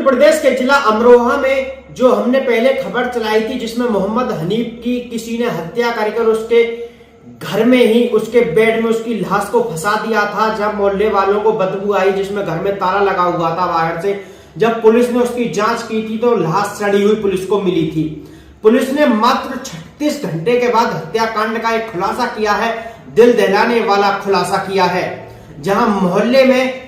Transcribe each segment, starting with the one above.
प्रदेश के जिला अमरोहा में जो हमने पहले खबर चलाई थी, जिसमें मोहम्मद हनीफ की किसी ने हत्या कर उसके घर में ही उसके बेड में उसकी लाश को फंसा दिया था। जब मोहल्ले वालों को बदबू आई, जिसमें घर में ताला लगा हुआ था बाहर से, जब पुलिस ने उसकी जांच की थी तो लाश सड़ी हुई पुलिस को मिली थी। पुलिस ने मात्र 36 घंटे के बाद हत्याकांड का एक खुलासा किया है, दिल दहलाने वाला खुलासा किया है। जहां मोहल्ले में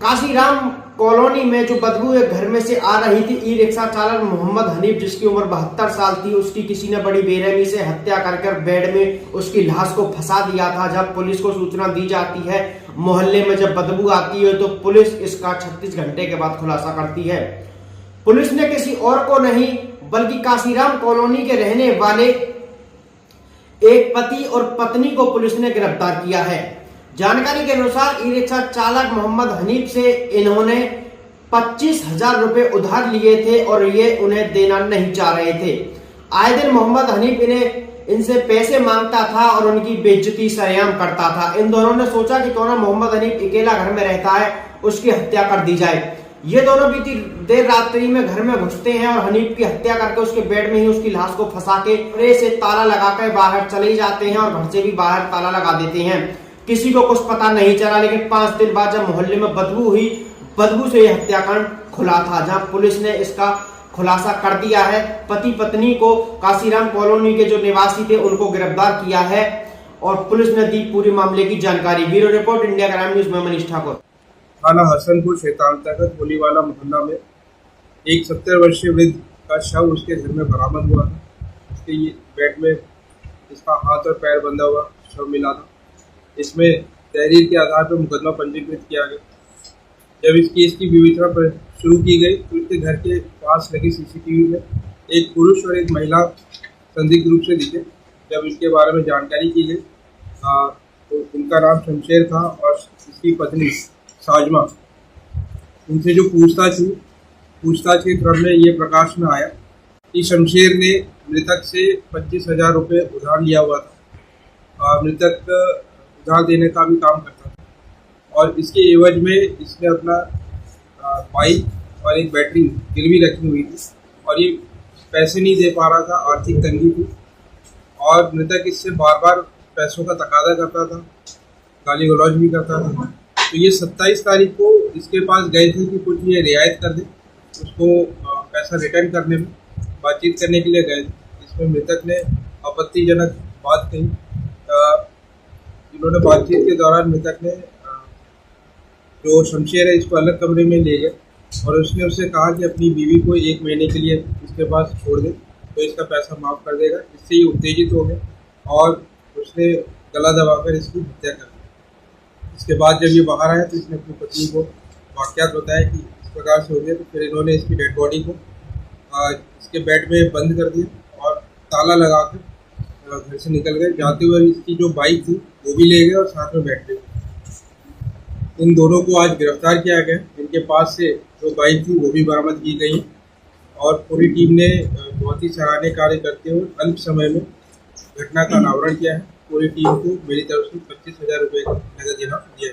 काशीराम कॉलोनी में जो बदबू एक घर में से आ रही थी, ई रिक्शा चालक मोहम्मद हनीफ जिसकी उम्र 72 साल थी, उसकी किसी ने बड़ी बेरहमी से हत्या कर बेड में उसकी लाश को फंसा दिया था। जब पुलिस को सूचना दी जाती है, मोहल्ले में जब बदबू आती है तो पुलिस इसका 36 घंटे के बाद खुलासा करती है। पुलिस ने किसी और को नहीं बल्कि काशीराम कॉलोनी के रहने वाले एक पति और पत्नी को पुलिस ने गिरफ्तार किया है। जानकारी के अनुसार ई रिक्शा चालक मोहम्मद हनीफ से इन्होंने 25,000 रुपए उधार लिए थे और ये उन्हें देना नहीं चाह रहे थे। आए दिन मोहम्मद हनीफ इनसे पैसे मांगता था और उनकी बेइज्जती सरेआम करता था। इन दोनों ने सोचा कि क्यों ना मोहम्मद हनीफ अकेला घर में रहता है, उसकी हत्या कर दी जाए। ये दोनों बीती देर रात्रि में घर में घुसते हैं और हनीफ की हत्या करके उसके बेड में ही उसकी लाश को फंसा के कमरे से ताला लगाकर बाहर चले जाते हैं और घर से भी बाहर ताला लगा देते हैं। किसी को कुछ पता नहीं चला, लेकिन 5 दिन बाद जब मोहल्ले में बदबू हुई, बदबू से यह हत्याकांड खुला था, जहां पुलिस ने इसका खुलासा कर दिया है। पति पत्नी को काशीराम कॉलोनी के जो निवासी थे उनको गिरफ्तार किया है और पुलिस ने दी पूरी मामले की जानकारी। Bureau report, India crime news में मनीष ठाकुर। थाना हसनपुर क्षेत्रांतर्गत होलीवाला मोहल्ला में एक 70 वर्षीय वृद्ध का शव उसके घर में बरामद हुआ है। उसके बेड में इसका हाथ और पैर बंधा हुआ शव मिला था। इसमें तहरीर के आधार पर मुकदमा पंजीकृत किया गया। जब इस केस की विवेचना शुरू की गई तो उसके घर के पास लगी सीसीटीवी में एक पुरुष और एक महिला संदिग्ध रूप से दिखे। जब इसके बारे में जानकारी की गई तो उनका नाम शमशेर था और इसकी पत्नी साजमा। उनसे जो पूछताछ के क्रम में ये प्रकाश में आया कि शमशेर ने मृतक से 25,000 रुपये उधार लिया हुआ था। मृतक उधार देने का भी काम करता था और इसके एवज में इसने अपना बाइक और एक बैटरी गिरवी रखी हुई थी और ये पैसे नहीं दे पा रहा था, आर्थिक तंगी थी और मृतक इससे बार बार पैसों का तकाजा करता था, गाली गलौज भी करता था। तो ये 27 तारीख को इसके पास गए थे कि कुछ ये रियायत कर दे, उसको पैसा रिटर्न करने में बातचीत करने के लिए गए थे। इसमें मृतक ने आपत्तिजनक बात कही। इन्होंने बातचीत के दौरान मृतक ने जो शमशेर है इसको अलग कमरे में ले गए और उसने उससे कहा कि अपनी बीवी को 1 महीने के लिए इसके पास छोड़ दे तो इसका पैसा माफ़ कर देगा। इससे ये उत्तेजित हो गए और उसने गला दबाकर इसकी हत्या कर दी। इसके बाद जब ये बाहर आया तो इसने अपनी पत्नी को वाक़यात बताया कि इस प्रकार से हो गया। तो फिर इन्होंने इसकी डेड बॉडी को इसके बेड में बंद कर दिया और ताला लगा कर घर से निकल गए। जाते हुए इसकी जो बाइक थी वो भी ले गए और साथ में बैठ गए। इन दोनों को आज गिरफ्तार किया गया। इनके पास से जो बाइक थी वो भी बरामद की गई और पूरी टीम ने बहुत ही सराहनीय कार्य करते हुए अल्प समय में घटना का अनावरण किया है। पूरी टीम को मेरी तरफ से 25,000 रुपये का नगद इनाम दिया।